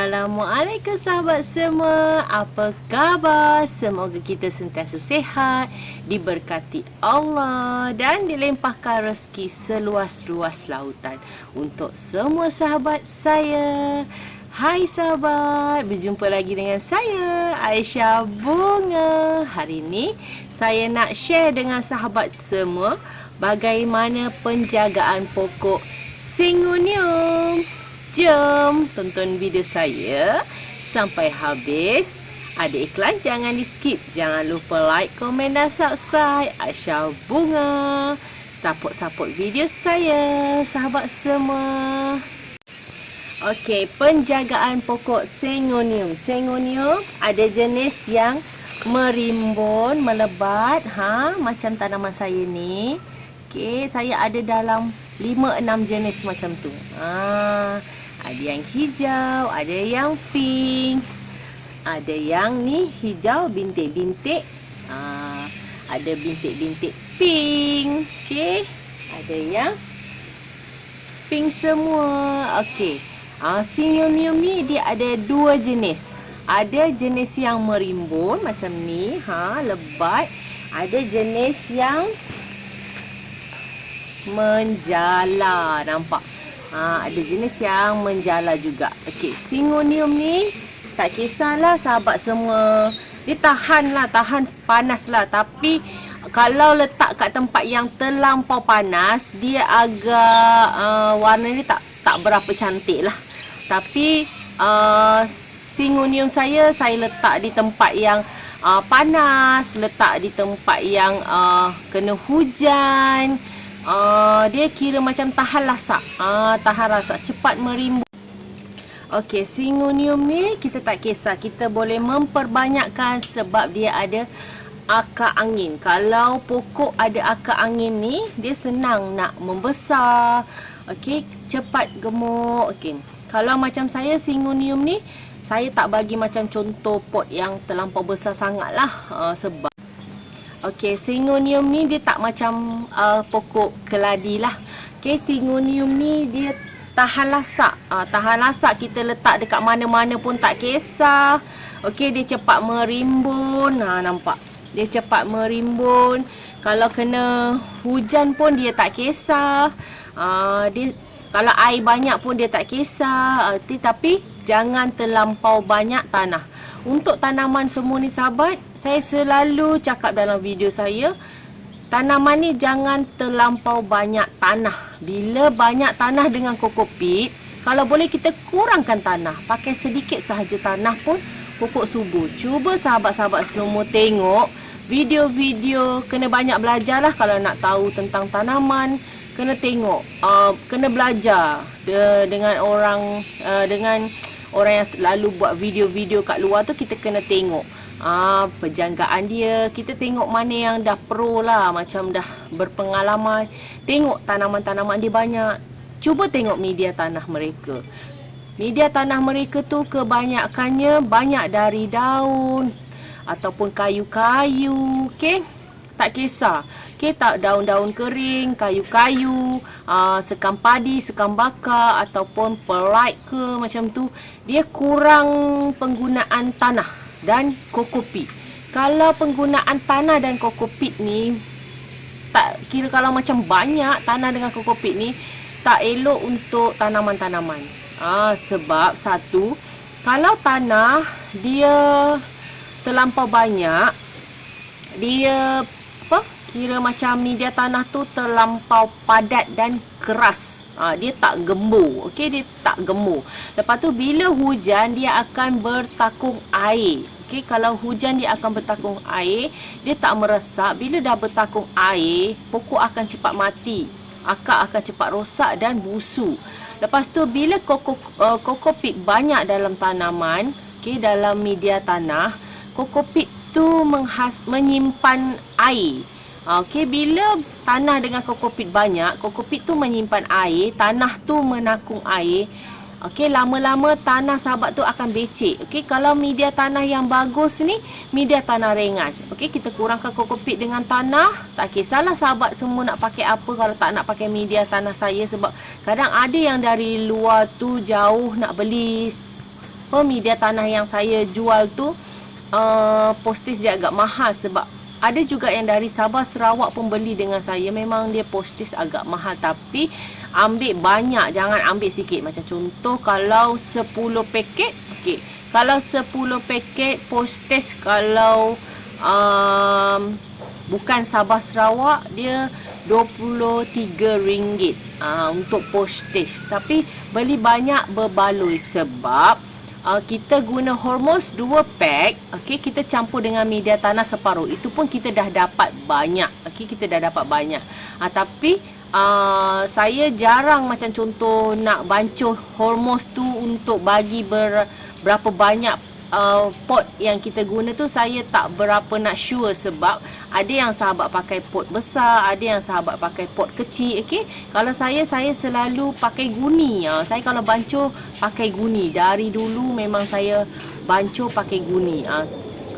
Assalamualaikum sahabat semua. Apa khabar? Semoga kita sentiasa sihat, diberkati Allah dan dilimpahkan rezeki seluas-luas lautan untuk semua sahabat saya. Hai sahabat, berjumpa lagi dengan saya Aisyah Bunga. Hari ini saya nak share dengan sahabat semua bagaimana penjagaan pokok Syngonium. Jom tonton video saya sampai habis. Ada iklan jangan di skip. Jangan lupa like, komen dan subscribe. Aisyah Bunga. Support video saya sahabat semua. Okey, penjagaan pokok Syngonium. Syngonium ada jenis yang merimbun, melebat, macam tanaman saya ni. Okey, saya ada dalam 5-6 jenis macam tu. Ada yang hijau, ada yang pink, ada yang ni hijau bintik-bintik, ada bintik-bintik pink. Okey, ada yang pink semua. Okey. Syngonium ni dia ada 2 jenis. Ada jenis yang merimbun macam ni, lebat. Ada jenis yang menjala, nampak? Ada jenis yang menjala juga. Okey, Syngonium ni tak kisahlah sahabat semua. Dia tahan panas lah. Tapi kalau letak kat tempat yang terlampau panas, dia agak warna ni tak berapa cantik lah. Tapi Syngonium saya letak di tempat yang panas, letak di tempat yang kena hujan. Dia kira macam tahan lasak, cepat merimbun. Okey, Syngonium ni kita tak kisah, kita boleh memperbanyakkan sebab dia ada akar angin. Kalau pokok ada akar angin ni, dia senang nak membesar. Okey, cepat gemuk. Okey, kalau macam saya Syngonium ni, saya tak bagi macam contoh pot yang terlampau besar sangat lah, sebab okey, Syngonium ni dia tak macam pokok keladi lah. Okey, Syngonium ni dia tahan lasak. Tahan lasak, kita letak dekat mana-mana pun tak kisah. Okey, dia cepat merimbun. Nampak? Dia cepat merimbun. Kalau kena hujan pun dia tak kisah. Kalau air banyak pun dia tak kisah. Tapi jangan terlampau banyak tanah. Untuk tanaman semua ni sahabat, saya selalu cakap dalam video saya, tanaman ni jangan terlampau banyak tanah. Bila banyak tanah dengan kokopit, kalau boleh kita kurangkan tanah. Pakai sedikit sahaja tanah pun pokok subur. Cuba sahabat-sahabat semua tengok video-video, kena banyak belajar lah kalau nak tahu tentang tanaman. Kena tengok, kena belajar dengan orang yang selalu buat video-video kat luar tu. Kita kena tengok penjagaan dia. Kita tengok mana yang dah pro lah, macam dah berpengalaman. Tengok tanaman-tanaman dia banyak. Cuba tengok media tanah mereka. Media tanah mereka tu kebanyakannya banyak dari daun ataupun kayu-kayu. Okey, tak kisah. Okey, tak daun-daun kering, kayu-kayu, sekam padi, sekam bakar ataupun perlite ke macam tu. Dia kurang penggunaan tanah dan kokopit. Kalau penggunaan tanah dan kokopit ni, tak kira kalau macam banyak tanah dengan kokopit ni, tak elok untuk tanaman-tanaman. Sebab satu, kalau tanah dia terlampau banyak, dia kira macam media tanah tu terlampau padat dan keras. Dia tak gembur. Okey, dia tak gemuk. Lepas tu bila hujan dia akan bertakung air. Okey, kalau hujan dia akan bertakung air, dia tak meresap. Bila dah bertakung air, pokok akan cepat mati. Akar akan cepat rosak dan busuk. Lepas tu bila kokopit banyak dalam tanaman, okey, dalam media tanah, kokopit tu menyimpan air. Okey, bila tanah dengan kokopit banyak, kokopit tu menyimpan air, tanah tu menakung air. Okey, lama-lama tanah sahabat tu akan becek. Okey, kalau media tanah yang bagus ni, media tanah ringan. Okey, kita kurangkan kokopit dengan tanah. Tak kisahlah sahabat semua nak pakai apa kalau tak nak pakai media tanah saya. Sebab kadang ada yang dari luar tu jauh nak beli kenapa media tanah yang saya jual tu postage dia agak mahal, sebab ada juga yang dari Sabah Sarawak pun beli dengan saya. Memang dia postage agak mahal, tapi ambil banyak, jangan ambil sikit. Macam contoh kalau 10 paket, okey, kalau 10 paket postage, kalau bukan Sabah Sarawak, dia RM23 untuk postage. Tapi beli banyak berbaloi, sebab kita guna Hormuz 2 pack, okey, kita campur dengan media tanah separuh. Itu pun kita dah dapat banyak. Okey, kita dah dapat banyak. Tapi saya jarang macam contoh nak bancuh Hormuz tu untuk bagi berapa banyak pot yang kita guna tu. Saya tak berapa nak sure, sebab ada yang sahabat pakai pot besar, ada yang sahabat pakai pot kecil. Okey, kalau saya selalu pakai guni. Saya kalau bancuh pakai guni. Dari dulu memang saya bancuh pakai guni.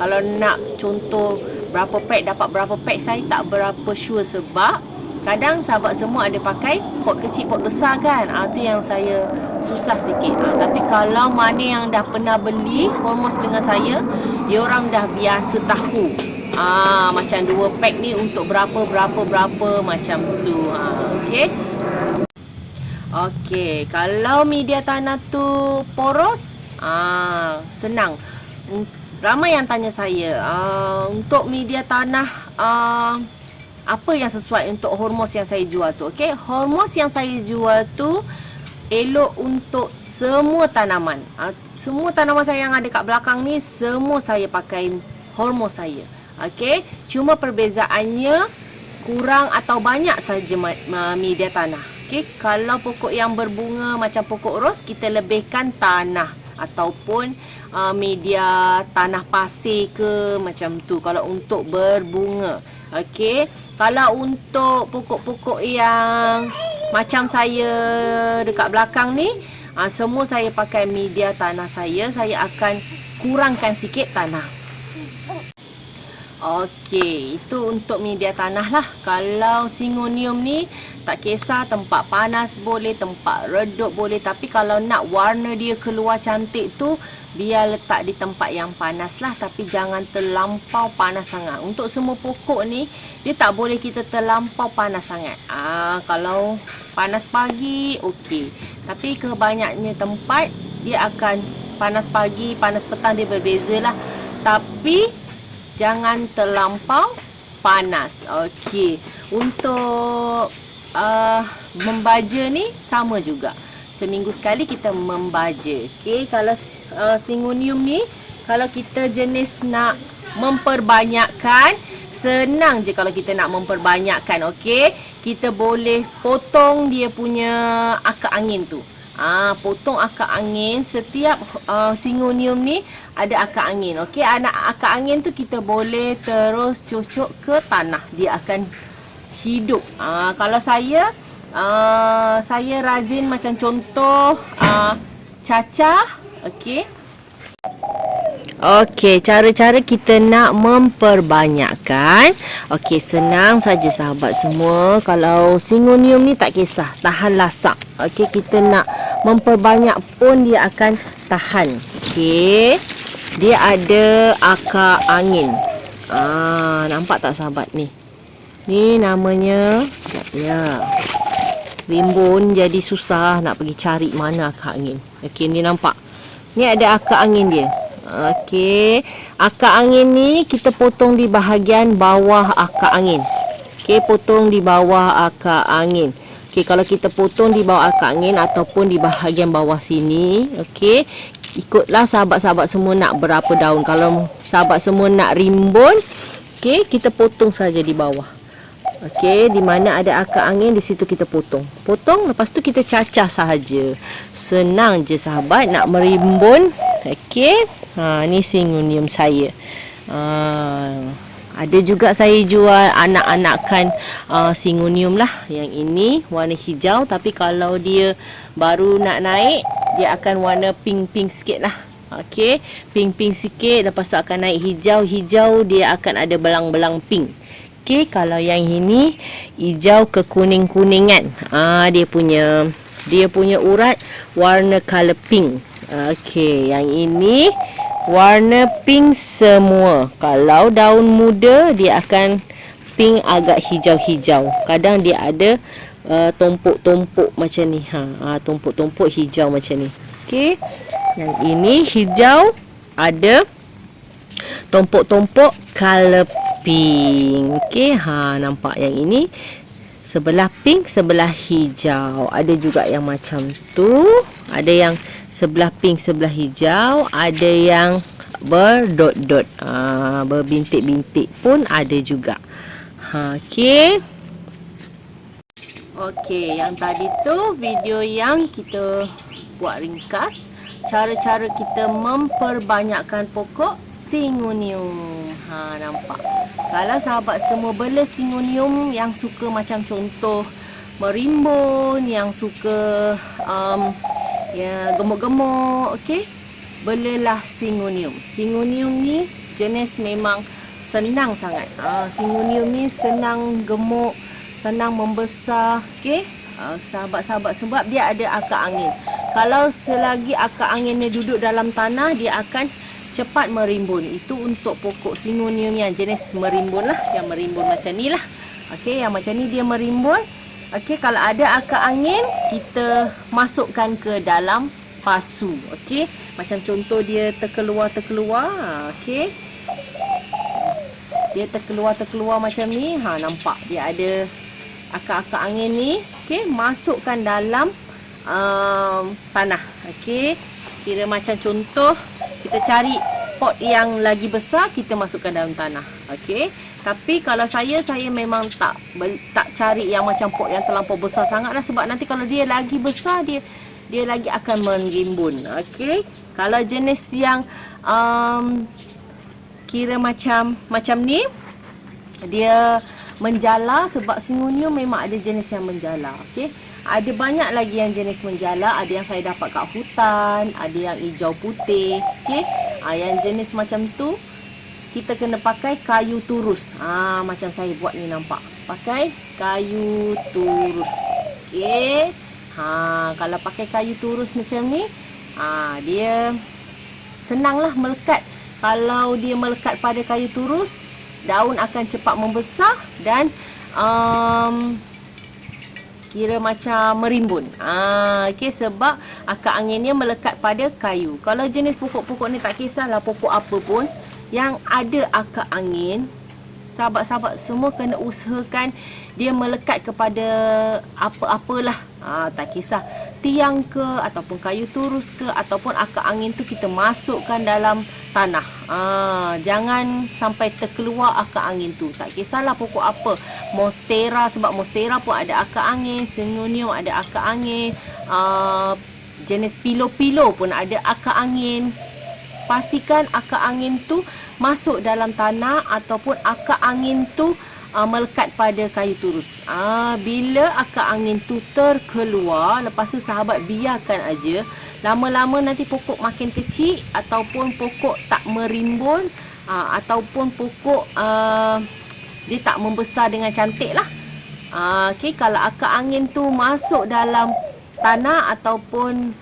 Kalau nak contoh berapa pack dapat berapa pack, saya tak berapa sure, sebab kadang sahabat semua ada pakai pot kecil, pot besar kan. Itu yang saya susah sikit. Tapi kalau mana yang dah pernah beli Hormuz dengan saya, diorang dah biasa tahu. Macam 2 pack ni untuk berapa macam tu. Okey. Okey, kalau media tanah tu poros, senang. Ramai yang tanya saya, untuk media tanah apa yang sesuai untuk Hormuz yang saya jual tu. Okey, Hormuz yang saya jual tu elok untuk semua tanaman. Semua tanaman saya yang ada kat belakang ni, semua saya pakai Hormuz saya. Okey, cuma perbezaannya kurang atau banyak saja media tanah. Okey, kalau pokok yang berbunga macam pokok ros, kita lebihkan tanah ataupun media tanah pasir ke macam tu kalau untuk berbunga. Okey, kalau untuk pokok-pokok yang macam saya dekat belakang ni, semua saya pakai media tanah saya akan kurangkan sikit tanah. Okey, itu untuk media tanah lah. Kalau Syngonium ni tak kisah, tempat panas boleh, tempat redup boleh. Tapi kalau nak warna dia keluar cantik tu, biar letak di tempat yang panas lah. Tapi jangan terlampau panas sangat. Untuk semua pokok ni, dia tak boleh kita terlampau panas sangat. Kalau panas pagi, okey. Tapi kebanyaknya tempat, dia akan panas pagi, panas petang, dia berbeza lah. Tapi jangan terlampau panas. Okey. Untuk membaja ni sama juga. Seminggu sekali kita membaja. Okey, kalau Syngonium ni, kalau kita jenis nak memperbanyakkan, senang je kalau kita nak memperbanyakkan. Okey, kita boleh potong dia punya akar angin tu. Potong akar angin. Setiap Syngonium ni ada akar angin. Okey, akar angin tu kita boleh terus cucuk ke tanah, dia akan hidup. Kalau saya rajin macam contoh cacah. Okey. Okey, cara-cara kita nak memperbanyakkan. Okey, senang saja sahabat semua. Kalau Syngonium ni tak kisah, tahan lasak. Okey, kita nak memperbanyak pun dia akan tahan. Okey. Dia ada akar angin. Nampak tak sahabat ni? Ni namanya, ya. Rimbun jadi susah nak pergi cari mana akar angin. Okey, ni nampak. Ni ada akar angin dia. Okey, akar angin ni kita potong di bahagian bawah akar angin. Okey, potong di bawah akar angin. Okey, kalau kita potong di bawah akar angin ataupun di bahagian bawah sini, okey, ikutlah sahabat-sahabat semua nak berapa daun. Kalau sahabat semua nak rimbun, okey, kita potong saja di bawah. Okey, di mana ada akar angin, di situ kita potong. Potong, lepas tu kita cacah sahaja. Senang je sahabat nak merimbun. Okey. Ni Syngonium saya. Ada juga saya jual anak-anakan Syngonium lah. Yang ini warna hijau, tapi kalau dia baru nak naik, dia akan warna pink-pink sikit lah. Okey, pink-pink sikit, lepas tu akan naik hijau. Hijau dia akan ada belang-belang pink. Okey, kalau yang ini hijau ke kuning-kuningan. Dia punya urat warna color pink. Okey, yang ini warna pink semua. Kalau daun muda dia akan pink agak hijau-hijau. Kadang dia ada tumpuk-tumpuk macam ni. Tumpuk-tumpuk hijau macam ni. Okey. Yang ini hijau ada tumpuk-tumpuk color pink. Okey, nampak yang ini sebelah pink, sebelah hijau. Ada juga yang macam tu. Ada yang sebelah pink, sebelah hijau. Ada yang berdot-dot, berbintik-bintik pun ada juga. Okey. Okey, yang tadi tu video yang kita buat ringkas cara-cara kita memperbanyakkan pokok Syngonium. Nampak. Kalau sahabat semua bela Syngonium yang suka macam contoh merimbun, yang suka ya gemuk-gemuk, okey, belalah Syngonium. Syngonium ni jenis memang senang sangat. Syngonium ni senang gemuk, senang membesar, okey. Sahabat-sahabat, sebab dia ada akar angin. Kalau selagi akar anginnya duduk dalam tanah, dia akan cepat merimbun. Itu untuk pokok Syngonium yang jenis merimbun lah, yang merimbun macam ni lah. Okey, yang macam ni dia merimbun. Okey, kalau ada akar angin, kita masukkan ke dalam pasu. Okey, macam contoh dia terkeluar. Okey, dia terkeluar macam ni. Nampak dia ada akar-akar angin ni. Okey, masukkan dalam tanah. Okey, kira macam contoh kita cari pot yang lagi besar, kita masukkan dalam tanah. Okey, tapi kalau saya memang tak cari yang macam pot yang terlampau besar sangat lah, sebab nanti kalau dia lagi besar, dia lagi akan merimbun. Okey, kalau jenis yang kira macam ni, dia menjala, sebab Syngonium memang ada jenis yang menjala. Okey, ada banyak lagi yang jenis menjala. Ada yang saya dapat kat hutan, ada yang hijau putih. Okey, yang jenis macam tu kita kena pakai kayu turus. Macam saya buat ni, nampak, pakai kayu turus. Okey, kalau pakai kayu turus macam ni, dia senanglah melekat. Kalau dia melekat pada kayu turus, daun akan cepat membesar dan kira macam merimbun. Okey, sebab akar anginnya melekat pada kayu. Kalau jenis pokok-pokok ni tak kisahlah pokok apa pun yang ada akar angin, sahabat-sahabat semua kena usahakan dia melekat kepada apa-apalah. Tak kisah tiang ke, ataupun kayu turus ke, ataupun akar angin tu kita masukkan dalam tanah. Jangan sampai terkeluar akar angin tu. Tak kisahlah pokok apa. Monstera, sebab monstera pun ada akar angin. Syngonium ada akar angin. Jenis pilo-pilo pun ada akar angin. Pastikan akar angin tu masuk dalam tanah, ataupun akar angin tu melekat pada kayu turus. Bila akar angin tu terkeluar, lepas tu sahabat biarkan aja. Lama-lama nanti pokok makin kecil, ataupun pokok tak merimbun, ataupun pokok dia tak membesar dengan cantik lah. Okey, kalau akar angin tu masuk dalam tanah ataupun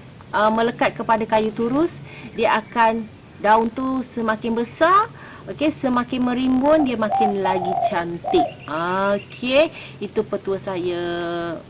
melekat kepada kayu turus, dia akan, daun tu semakin besar. Okey, semakin merimbun, dia makin lagi cantik. Okey, itu petua saya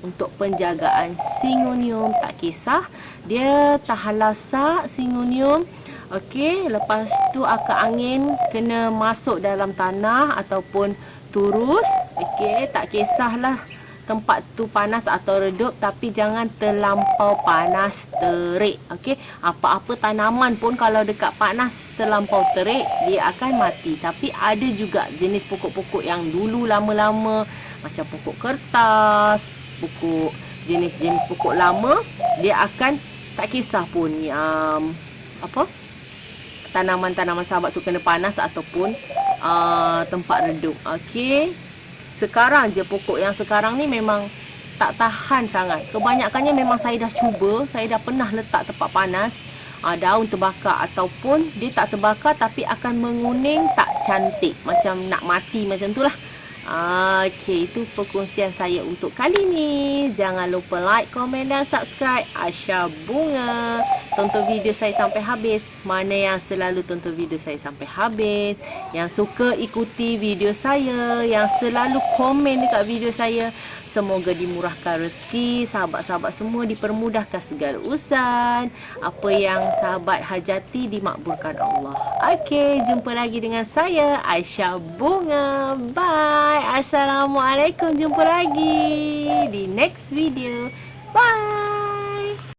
untuk penjagaan Syngonium. Tak kisah dia tahan lasak Syngonium. Okey, lepas tu akar angin kena masuk dalam tanah ataupun turus. Okey, tak kisahlah tempat tu panas atau redup, tapi jangan terlampau panas terik. Okey, apa-apa tanaman pun kalau dekat panas terlampau terik, dia akan mati. Tapi ada juga jenis pokok-pokok yang dulu lama-lama, macam pokok kertas, pokok jenis-jenis pokok lama, dia akan tak kisah pun tanaman-tanaman sahabat tu kena panas ataupun tempat redup. Okey, sekarang je pokok yang sekarang ni memang tak tahan sangat. Kebanyakannya memang saya dah cuba, saya dah pernah letak tempat panas, daun terbakar, ataupun dia tak terbakar tapi akan menguning, tak cantik, macam nak mati macam tu lah. Okey, itu perkongsian saya untuk kali ni. Jangan lupa like, komen dan subscribe Aisyah Bunga. Tonton video saya sampai habis. Mana yang selalu tonton video saya sampai habis, yang suka ikuti video saya, yang selalu komen dekat video saya, semoga dimurahkan rezeki, sahabat-sahabat semua dipermudahkan segala urusan. Apa yang sahabat hajati dimakbulkan Allah. Okey, jumpa lagi dengan saya Aisyah Bunga. Bye. Assalamualaikum. Jumpa lagi di next video. Bye.